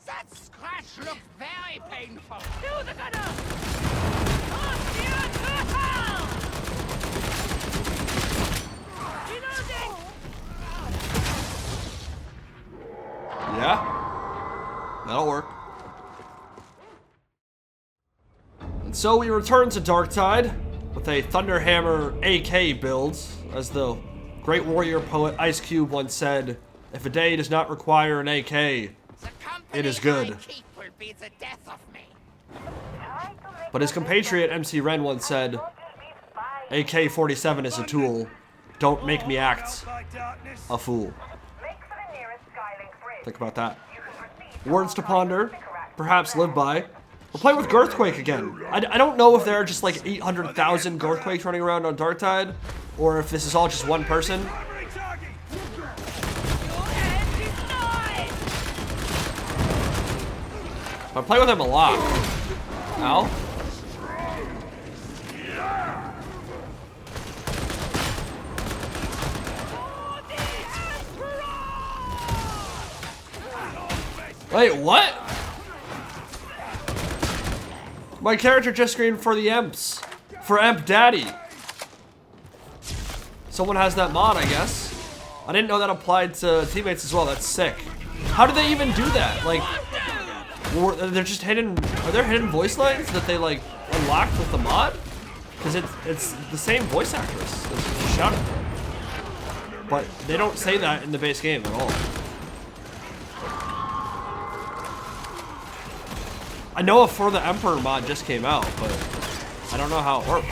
That scratch looked very painful. Do the gunner! Toss you to hell! Reloading! Yeah, that'll work. And so we return to Darktide with a Thunder Hammer AK build. As the great warrior poet Ice Cube once said, if a day does not require an AK, it is good. Will be the death of me. But his compatriot MC Ren once said, AK-47 is a tool. Don't make me act a fool. Think about that. Words to ponder, perhaps live by. We're playing with Girthquake again. I don't know if there are just like 800,000 Girthquakes running around on Darktide, or if this is all just one person. I play with him a lot. Ow. Wait, what? My character just screamed for the Emps. For Emp Daddy. Someone has that mod, I guess. I didn't know that applied to teammates as well. That's sick. How did they even do that? Like, they're just hidden. Are there hidden voice lines that they like unlocked with the mod? Because it's the same voice actress that's shouting. But they don't say that in the base game at all. I know a For the Emperor mod just came out, but I don't know how it works.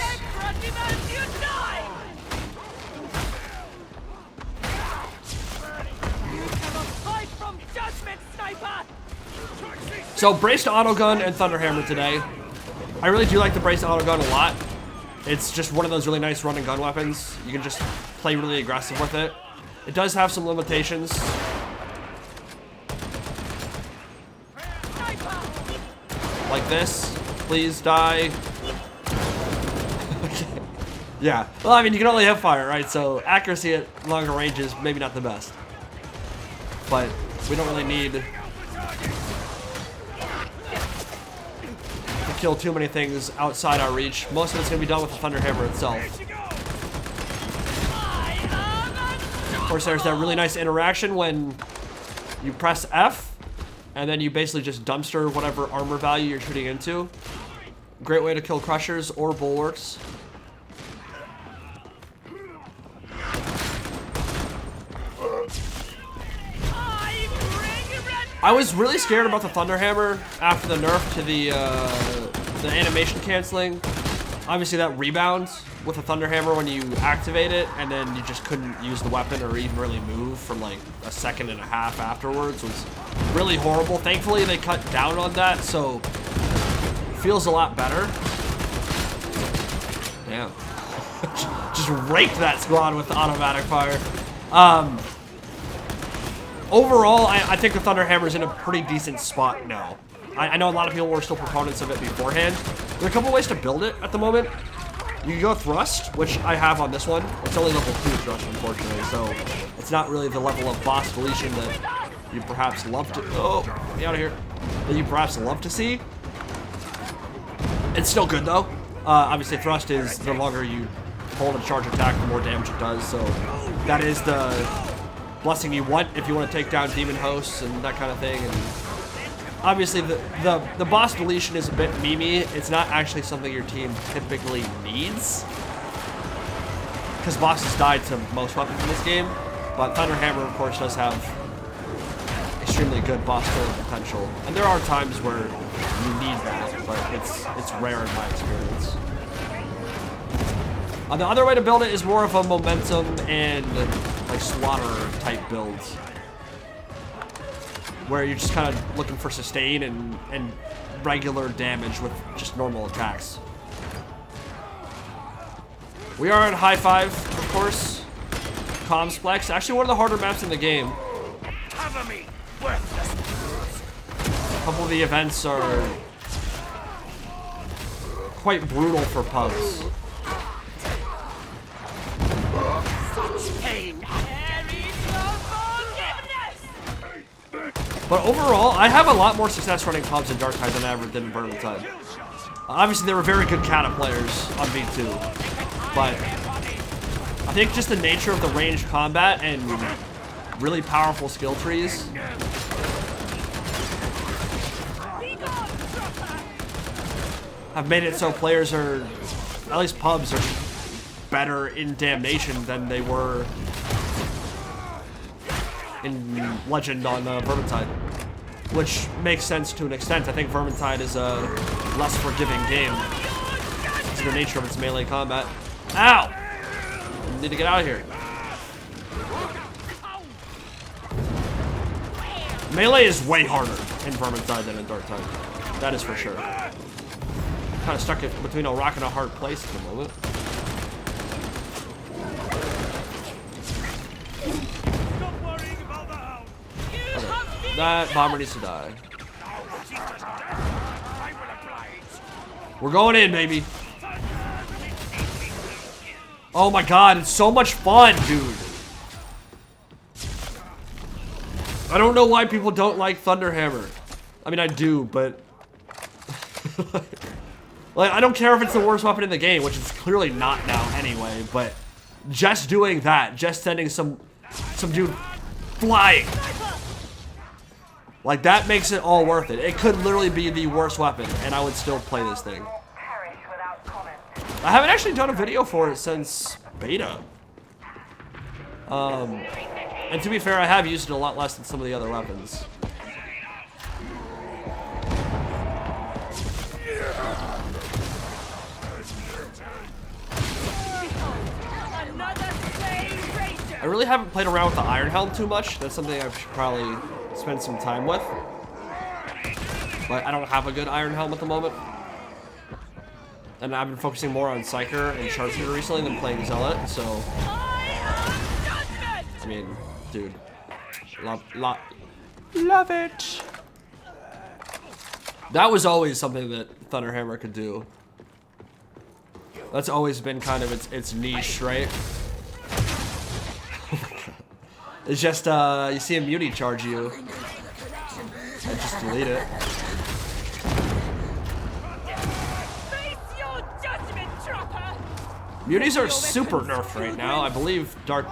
So, braced autogun and Thunder Hammer today. I really do like the braced autogun a lot. It's just one of those really nice run and gun weapons. You can just play really aggressive with it. It does have some limitations. Like this. Please die. Okay. Yeah. Well, I mean, you can only hip fire, right? So accuracy at longer ranges, maybe not the best. But we don't really need to kill too many things outside our reach. Most of it's going to be done with the Thunder Hammer itself. Of course, there's that really nice interaction when you press F, and then you basically just dumpster whatever armor value you're shooting into. Great way to kill crushers or bulwarks. I was really scared about the Thunder Hammer after the nerf to the animation canceling. Obviously that rebounds with the Thunder Hammer when you activate it, and then you just couldn't use the weapon or even really move from like a second and a half afterwards. Was really horrible. Thankfully they cut down on that, so it feels a lot better. Damn. Just raked that squad with automatic fire. Overall, I think the Thunder Hammer is in a pretty decent spot now. I know a lot of people were still proponents of it beforehand. There are a couple ways to build it at the moment. You can go Thrust, which I have on this one. It's only level 2 Thrust, unfortunately, so it's not really the level of boss deletion that you perhaps love to... Oh, get out of here. That you perhaps love to see. It's still good, though. Obviously, Thrust is the longer you hold a charge attack, the more damage it does, so that is the blessing you want if you want to take down demon hosts and that kind of thing. And obviously the boss deletion is a bit memey. It's not actually something your team typically needs, because bosses die to most weapons in this game, but Thunder Hammer of course does have extremely good boss killing potential, and there are times where you need that, but it's rare in my experience. The other way to build it is more of a momentum and like slaughter type builds, where you're just kind of looking for sustain and regular damage with just normal attacks. We are at High 5, of course. CommsPlex, actually one of the harder maps in the game. Cover me, worthless. A couple of the events are quite brutal for pubs. Such pain. There is no forgiveness. But overall, I have a lot more success running pubs in Darktide than I ever did in Vermintide. Obviously, they were very good kata players on V2, but I think just the nature of the ranged combat and really powerful skill trees have made it so players are, at least pubs, are better in Damnation than they were in Legend on Vermintide. Which makes sense to an extent. I think Vermintide is a less forgiving game because of the nature of its melee combat. Ow! I need to get out of here. Melee is way harder in Vermintide than in Darktide. That is for sure. Kind of stuck between a rock and a hard place at the moment. Okay. That bomber needs to die. We're going in, baby. Oh my god, it's so much fun, dude. I don't know why people don't like Thunder Hammer. I mean, I do, but like, I don't care if it's the worst weapon in the game, which it's clearly not now anyway, but just doing that, just sending some dude flying, like, that makes it all worth it. It could literally be the worst weapon, and I would still play this thing. I haven't actually done a video for it since beta. And to be fair, I have used it a lot less than some of the other weapons. I really haven't played around with the Iron Helm too much. That's something I should probably spend some time with. But I don't have a good Iron Helm at the moment. And I've been focusing more on Psyker and Sharpshooter recently than playing Zealot, so... I mean, dude. Love it! That was always something that Thunder Hammer could do. That's always been kind of its niche, right? It's just, you see a Muni charge you. I just delete it. Munis are super nerfed right now. I believe I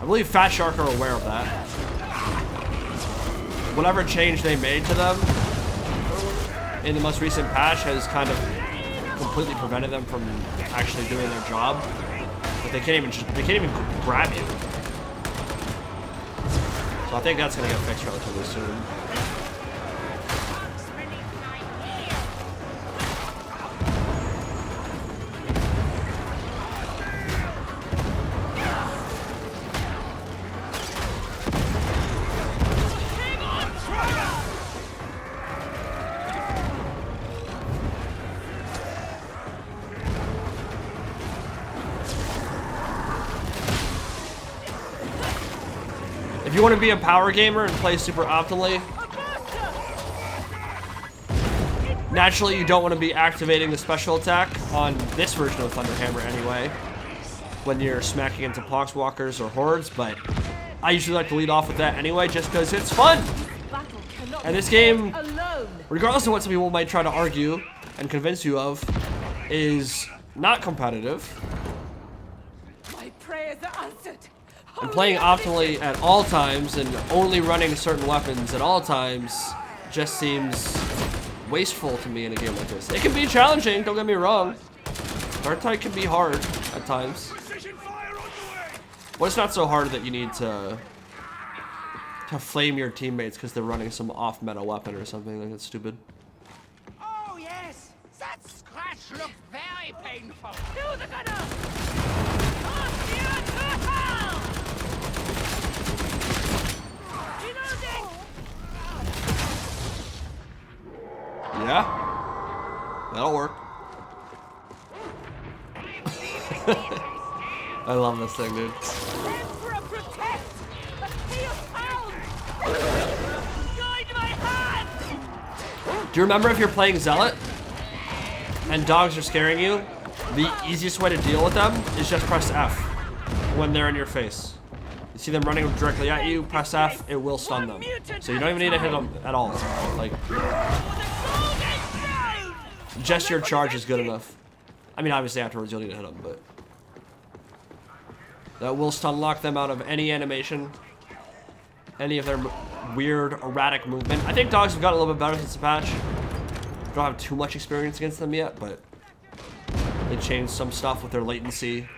believe Fat Shark are aware of that. Whatever change they made to them in the most recent patch has kind of completely prevented them from actually doing their job. But they can't even grab you. So I think that's gonna get fixed relatively soon. If you want to be a power gamer and play super optimally, naturally you don't want to be activating the special attack on this version of Thunder Hammer anyway, when you're smacking into Poxwalkers or Hordes, but I usually like to lead off with that anyway just because it's fun. And this game, regardless of what some people might try to argue and convince you of, is not competitive. My prayers are answered. And playing optimally at all times and only running certain weapons at all times just seems wasteful to me in a game like this. It can be challenging, don't get me wrong. Darktide can be hard at times. But it's not so hard that you need to flame your teammates because they're running some off-meta weapon or something. Like, that's stupid. Oh yes, that scratch looked very painful. Do the gunner. Yeah, that'll work. I love this thing, dude. Do you remember if you're playing Zealot and dogs are scaring you, the easiest way to deal with them is just press F when they're in your face. You see them running directly at you, press F, it will stun them. So you don't even need to hit them at all. Like, just your charge is good enough. I mean, obviously afterwards you'll need to hit them, but that will stun lock them out of any animation, any of their weird, erratic movement. I think dogs have gotten a little bit better since the patch. Don't have too much experience against them yet, but they changed some stuff with their latency.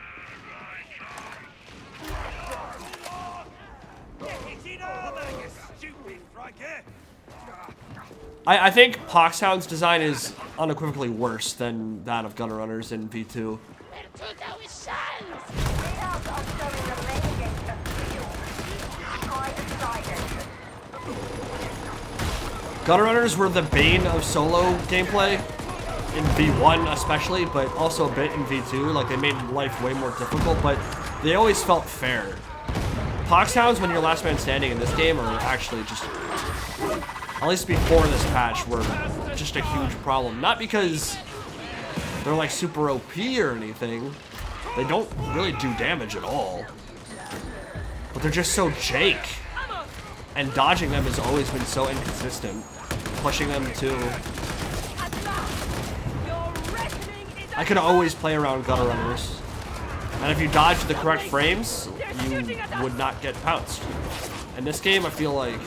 I think Poxhound's design is unequivocally worse than that of Gunner Runners in V2. Gunner Runners were the bane of solo gameplay, in V1 especially, but also a bit in V2. Like, they made life way more difficult, but they always felt fair. Poxhounds, when you're last man standing in this game, are actually just, at least before this patch, were just a huge problem. Not because they're like super OP or anything. They don't really do damage at all. But they're just so jank. And dodging them has always been so inconsistent. Pushing them to... I could always play around Gunner Runners. And if you dodge the correct frames, you would not get pounced. In this game, I feel like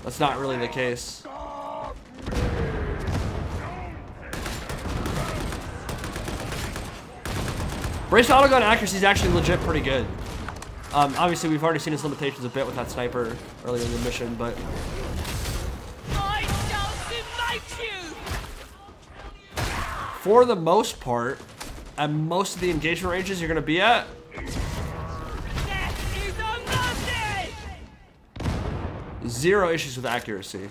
that's not really the case. Braced autogun accuracy is actually legit pretty good. Obviously, we've already seen its limitations a bit with that sniper earlier in the mission, but I shall smite you! For the most part, at most of the engagement ranges you're going to be at, Death is a mercy! zero issues with accuracy.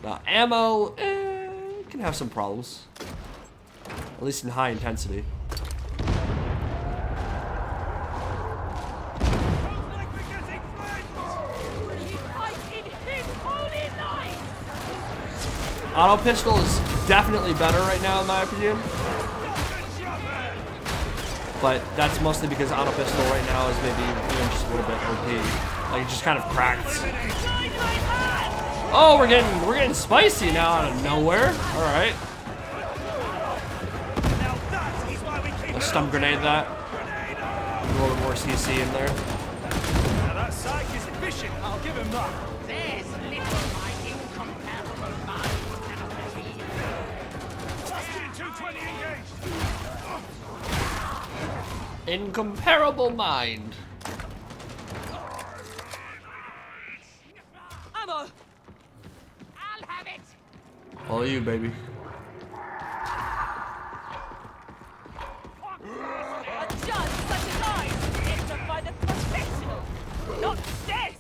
Now, ammo can have some problems, at least in high intensity. Auto pistol is definitely better right now, in my opinion. But that's mostly because auto pistol right now is maybe even just a little bit OP. Like, it just kind of cracked. Oh, we're getting spicy now out of nowhere. All right. Let's stun grenade that. A little bit more CC in there. Now that psych is efficient. I'll give him that. There's little my incomparable mind cannot achieve. 220 engaged. Incomparable mind. Ammo! I'll have it! All you, baby. A judge such as I is to find a professional, not this!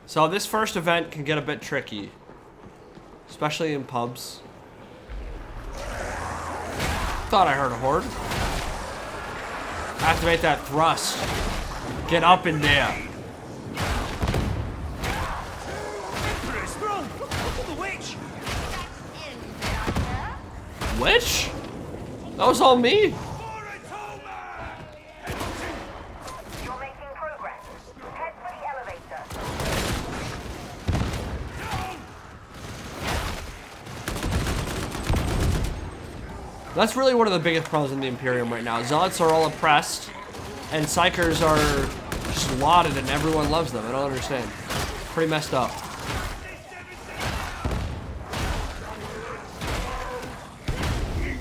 So this first event can get a bit tricky, especially in pubs. Thought I heard a horde. Activate that thrust. Get up in there. Witch? That was all me. You're making progress. Head for the elevator. That's really one of the biggest problems in the Imperium right now. Zealots are all oppressed, and Psychers are just lauded and everyone loves them. I don't understand. Pretty messed up.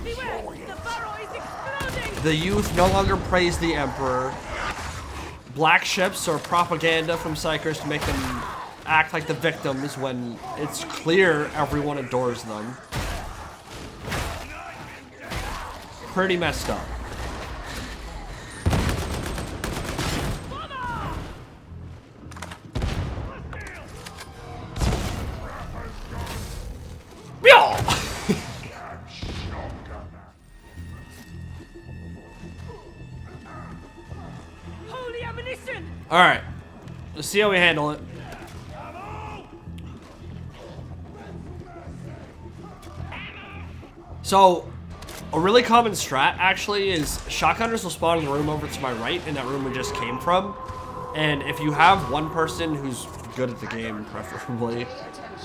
Beware! The barrow is exploding! The youth no longer praise the Emperor. Black ships are propaganda from Psychers to make them act like the victims when it's clear everyone adores them. Pretty messed up. Holy ammunition! All right, let's see how we handle it. So, A really common strat, actually, is shotgunners will spawn in the room over to my right, in that room we just came from. And if you have one person who's good at the game, preferably,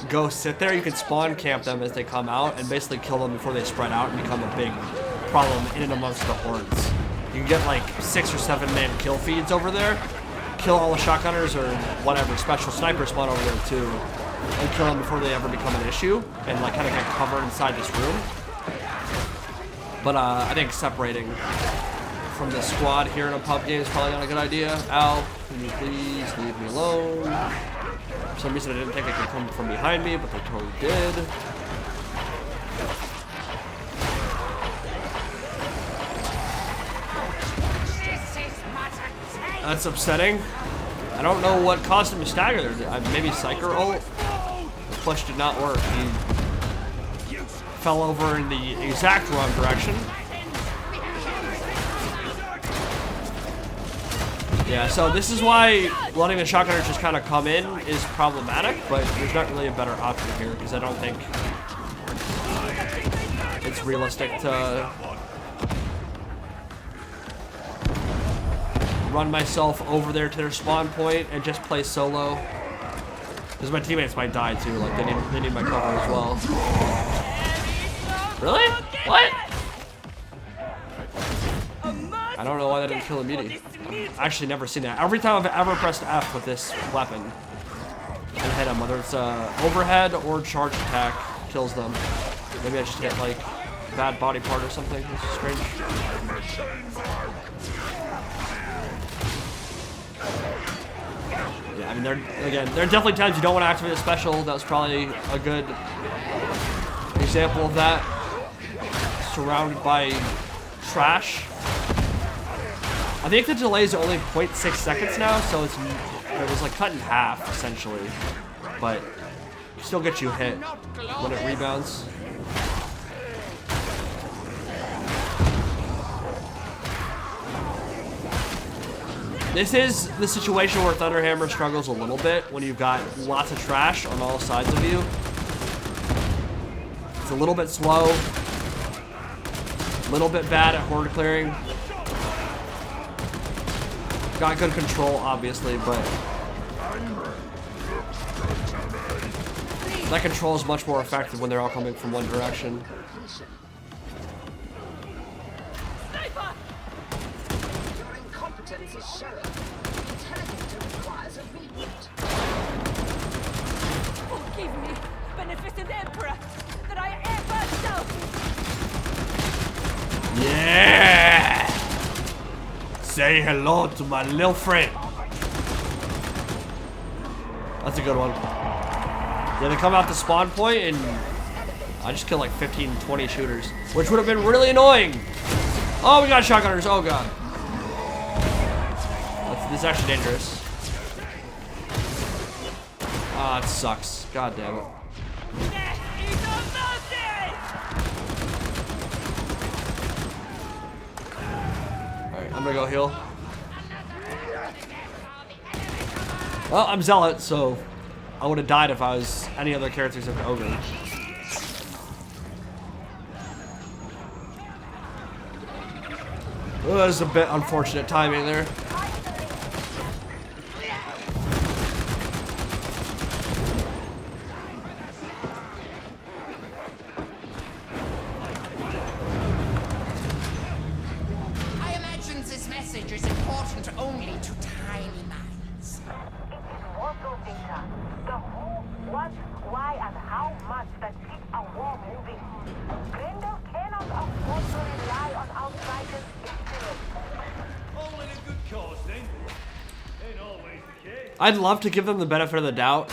go sit there, you can spawn camp them as they come out and basically kill them before they spread out and become a big problem in and amongst the hordes. You can get like 6 or 7 man kill feeds over there, kill all the shotgunners or whatever, special snipers spawn over there too, and kill them before they ever become an issue, and like kind of get covered inside this room. But I think separating from the squad here in a pub game is probably not a good idea. Al, can you please leave me alone? For some reason I didn't think it could come from behind me, but they totally did. That's upsetting. I don't know what caused him to stagger there. Maybe Psyker ult? The push did not work. He fell over in the exact wrong direction. Yeah, so this is why letting the shotgunners just kind of come in is problematic, but there's not really a better option here because I don't think it's realistic to run myself over there to their spawn point and just play solo. Because my teammates might die too, like they need my cover as well. Really? What? I don't know why that didn't kill immediately. I've actually never seen that. Every time I've ever pressed F with this weapon and hit them, whether it's overhead or charge attack, kills them. Maybe I just hit like bad body part or something. This is strange. Yeah, I mean, there are definitely times you don't want to activate a special. That was probably a good example of that. Surrounded by trash. I think the delay is only 0.6 seconds now, so it was like cut in half essentially, but it still gets you hit when it rebounds. This is the situation where Thunder Hammer struggles a little bit when you've got lots of trash on all sides of you. It's a little bit slow, a little bit bad at horde clearing. Got good control, obviously, but that control is much more effective when they're all coming from one direction. Forgive me, beneficent Emperor, that I ever doubted. Yeah! Say hello to my little friend. That's a good one. Yeah, they come out the spawn point and I just killed like 15, 20 shooters, which would have been really annoying. Oh, we got shotgunners. Oh, God. This is actually dangerous. Ah, it sucks. God damn it. I'm gonna go heal. Well, I'm Zealot, so I would have died if I was any other character except Ogre. Oh, that was a bit unfortunate timing there. I'd love to give them the benefit of the doubt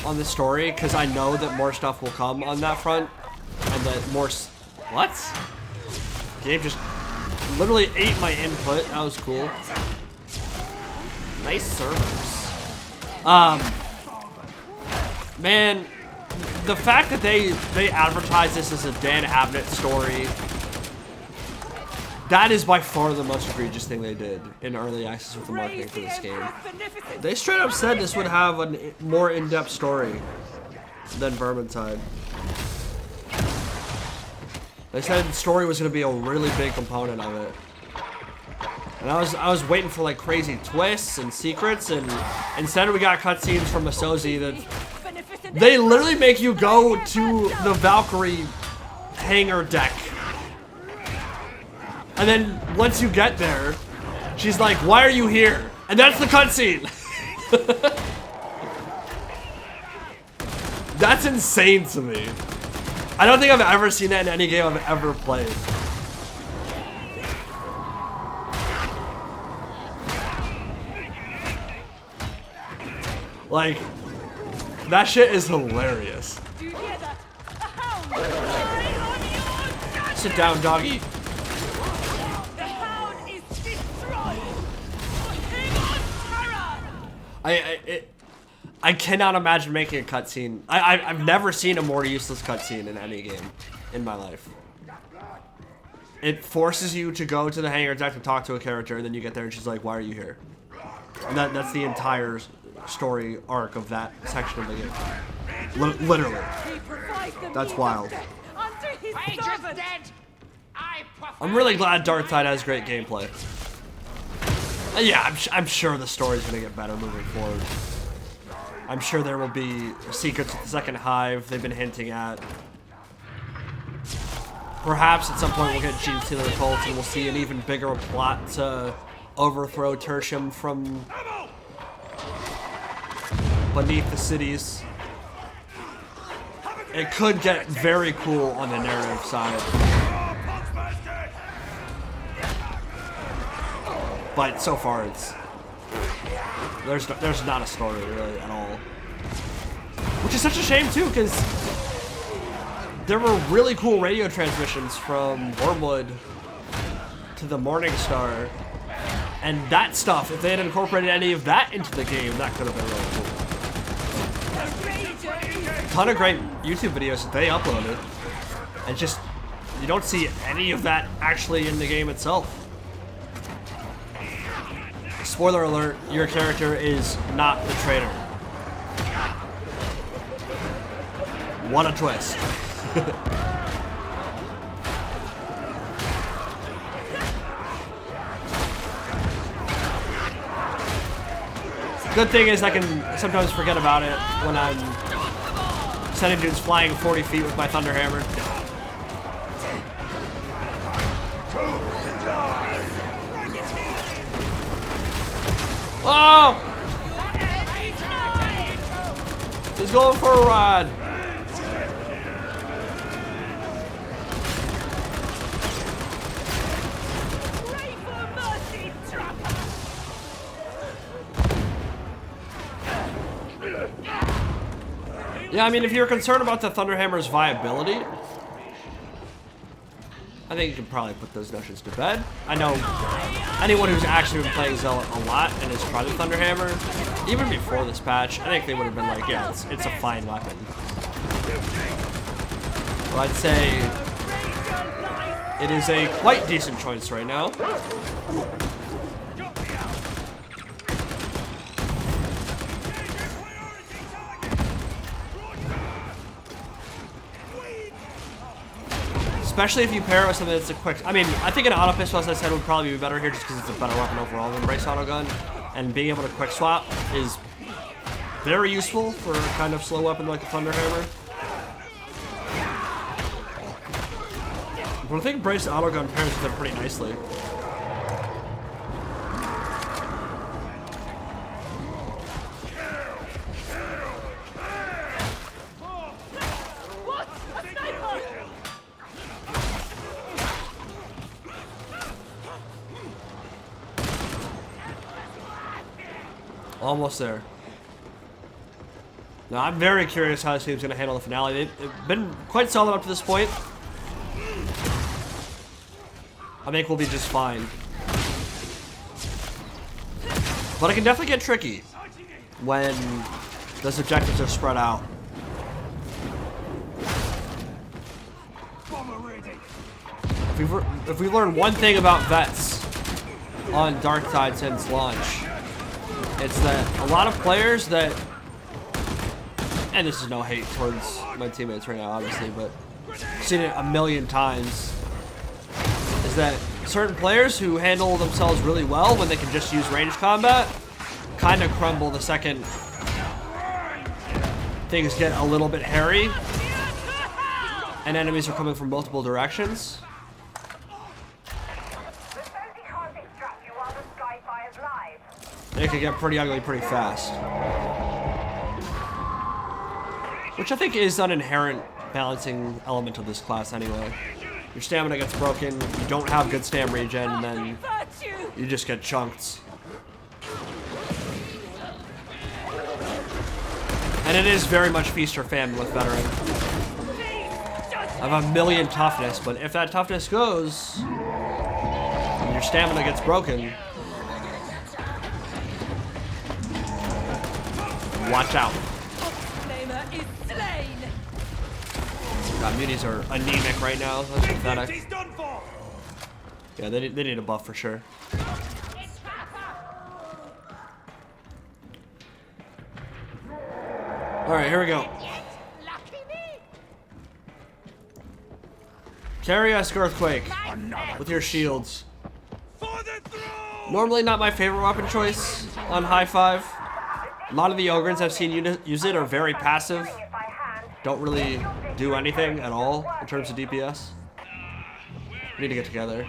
on this story, because I know that more stuff will come on that front, and that more... What? Game just literally ate my input. That was cool. Nice servers. Man, the fact that they advertise this as a Dan Abnett story, that is by far the most egregious thing they did in early access with the marketing for this game. They straight up said this would have a more in-depth story than Vermintide. They said the story was going to be a really big component of it. And I was waiting for like crazy twists and secrets, and instead we got cutscenes from Masozi that they literally make you go to the Valkyrie hangar deck. And then once you get there, she's like, "Why are you here?" And that's the cutscene. That's insane to me. I don't think I've ever seen that in any game I've ever played. Like, that shit is hilarious. Do you hear that? A hound! Lie on your Sit down, doggy. The hound is destroyed! Hang on, terror! I cannot imagine making a cutscene. I've never seen a more useless cutscene in any game in my life. It forces you to go to the hangar deck to talk to a character, and then you get there and she's like, "Why are you here?" And that's the entire story arc of that section of the game. Literally. That's wild. Ranger's dead! I'm really glad Darktide has great gameplay. Yeah, I'm sure the story's gonna get better moving forward. I'm sure there will be secrets with the second hive they've been hinting at. Perhaps at some point we'll get Gene Stealer Cult and we'll see an even bigger plot to overthrow Tertium from beneath the cities. It could get very cool on the narrative side. But so far it's there's not a story really at all. Which is such a shame too, because there were really cool radio transmissions from Wormwood to the Morning Star. And that stuff, if they had incorporated any of that into the game, that could have been really cool. A ton of great YouTube videos that they uploaded. And just, you don't see any of that actually in the game itself. Spoiler alert, your character is not the traitor. What a twist. Good thing is I can sometimes forget about it when I'm sending dudes flying 40 feet with my Thunder Hammer. Oh! He's going for a ride. Yeah, I mean, if you're concerned about the Thunder Hammer's viability, I think you can probably put those notions to bed. I know anyone who's actually been playing Zealot a lot and has tried the Thunder Hammer, even before this patch, I think they would have been like, yeah, it's a fine weapon. But I'd say it is a quite decent choice right now. Especially if you pair it with something that's a quick... I mean, I think an auto pistol, as I said, would probably be better here just because it's a better weapon overall than Brace Auto Gun. And being able to quick swap is very useful for a kind of slow weapon like a Thunder Hammer. But I think Brace Auto Gun pairs with it pretty nicely. Almost there. Now, I'm very curious how this team's going to handle the finale. They've been quite solid up to this point. I think we'll be just fine. But it can definitely get tricky when those objectives are spread out. If we learn one thing about vets on Darktide since launch, it's that a lot of players that, and this is no hate towards my teammates right now, obviously, but seen it a million times, is that certain players who handle themselves really well when they can just use ranged combat kind of crumble the second things get a little bit hairy and enemies are coming from multiple directions. It can get pretty ugly pretty fast. Which I think is an inherent balancing element of this class anyway. Your stamina gets broken, you don't have good stam regen, and then you just get chunked. And it is very much feast or famine with veteran. I have a million toughness, but if that toughness goes, and your stamina gets broken, watch out. God, munis are anemic right now. That's pathetic. Yeah, they need a buff for sure. Alright, here we go. Carry us, Earthquake, with your shields. Normally not my favorite weapon choice on high 5. A lot of the Ogrins I've seen use it are very passive. Don't really do anything at all in terms of DPS. We need to get together.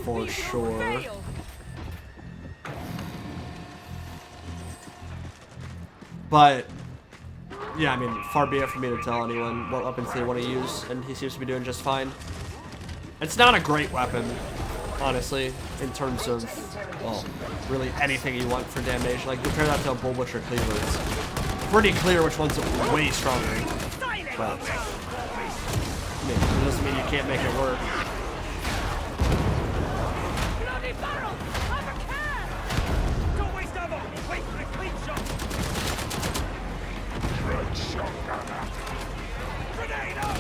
For sure. But, yeah, I mean, far be it for me to tell anyone what weapons they want to use, and he seems to be doing just fine. It's not a great weapon, honestly, in terms of, well, really anything you want for damnation. Like, compare that to a Bull Butcher Cleaver. It's pretty clear which one's way stronger. But, I mean, it doesn't mean you can't make it work.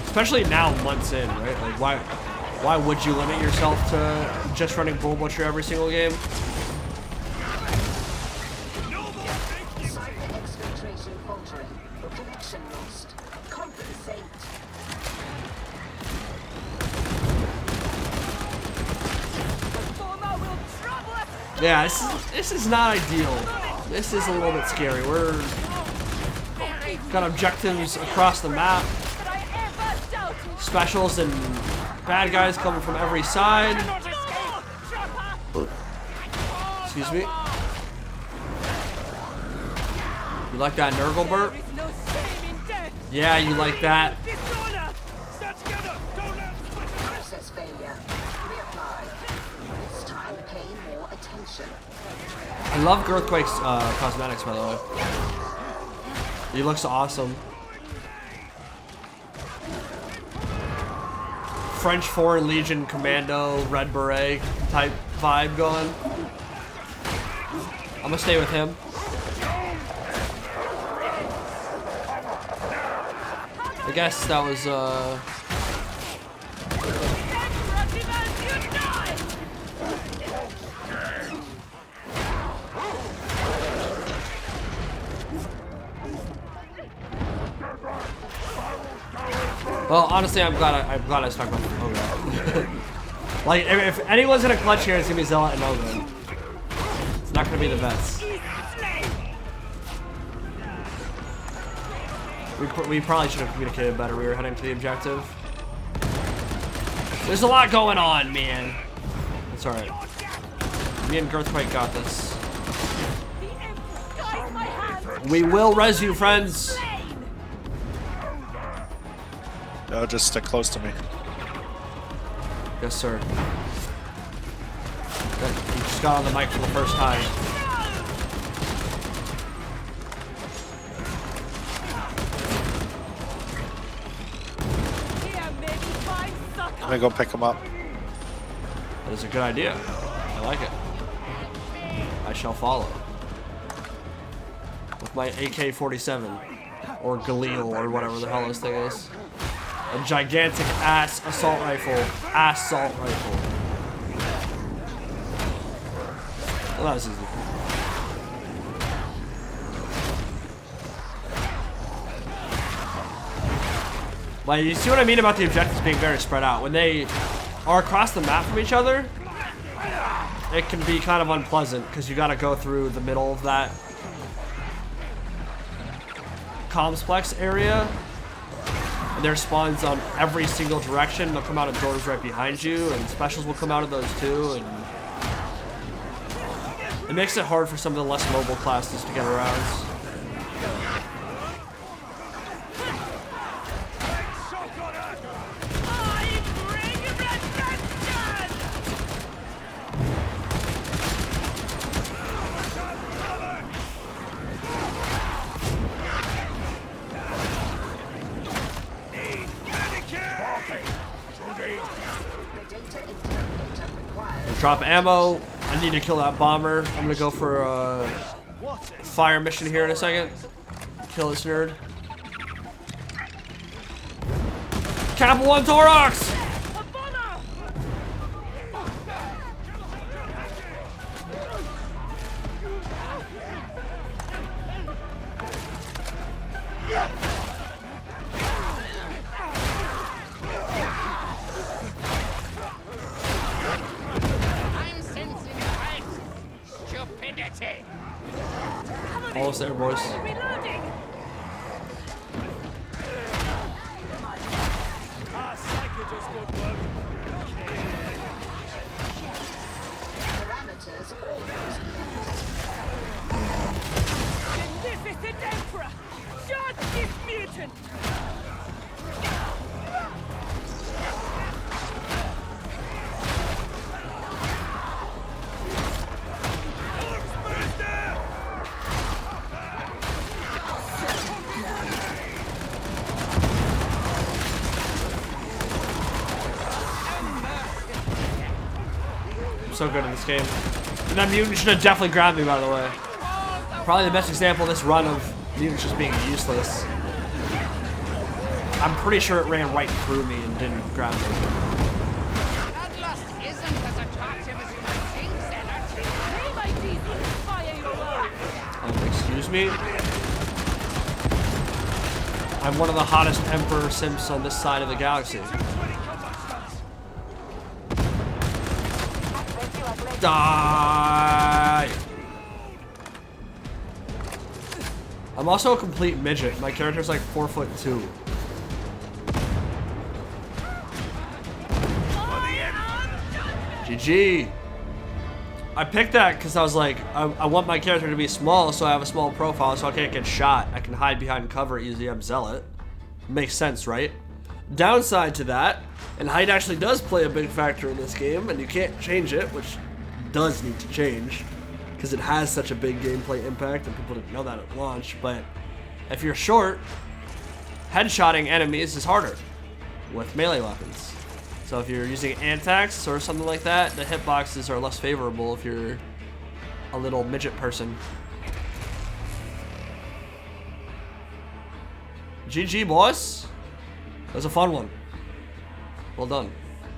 Especially now, months in, right? Like, why would you limit yourself to just running Bull Butcher every single game? Yeah, this is not ideal. This is a little bit scary. We're got objectives across the map. Specials and bad guys coming from every side. Excuse me. You like that Nurgle burp? Yeah, you like that. Process failure. Reapply. This time pay more attention. I love Earthquake's cosmetics, by the way. He looks awesome. French Foreign Legion Commando, Red Beret type vibe going. I'm gonna stay with him. I guess that was well, honestly, I'm glad I stuck with Ogre. Like, if anyone's gonna clutch here, it's gonna be Zealot and Ogre. It's not gonna be the best. We probably should have communicated better. We were heading to the objective. There's a lot going on, man. It's alright. Me and Earthquake got this. We will res you, friends. No, just stick close to me. Yes, sir. Good. You just got on the mic for the first time. I'm gonna go pick him up. That is a good idea. I like it. I shall follow. With my AK-47. Or Galil, or whatever the hell this thing is. A gigantic ass assault rifle. Assault rifle. Well, that was easy. Like, you see what I mean about the objectives being very spread out? When they are across the map from each other, it can be kind of unpleasant because you got to go through the middle of that CommsPlex area. And there's spawns on every single direction. They'll come out of doors right behind you, and specials will come out of those too. And it makes it hard for some of the less mobile classes to get around. Drop ammo. I need to kill that bomber. I'm gonna go for a fire mission here in a second. Kill this nerd. Cap 1 Thorax! Almost there, boys. So good in this game. And that mutant should have definitely grabbed me, by the way. Probably the best example of this run of mutants just being useless. I'm pretty sure it ran right through me and didn't grab me. Excuse me? I'm one of the hottest Emperor simps on this side of the galaxy. Die! I'm also a complete midget. My character's like 4'2". GG. I picked that because I was like, I want my character to be small, so I have a small profile, so I can't get shot. I can hide behind cover easily. I'm Zealot. Makes sense, right? Downside to that, and height actually does play a big factor in this game, and you can't change it, which does need to change because it has such a big gameplay impact, and people didn't know that at launch. But if you're short, headshotting enemies is harder with melee weapons. So if you're using antax or something like that, the hitboxes are less favorable if you're a little midget person. GG, boys. That was a fun one. Well done.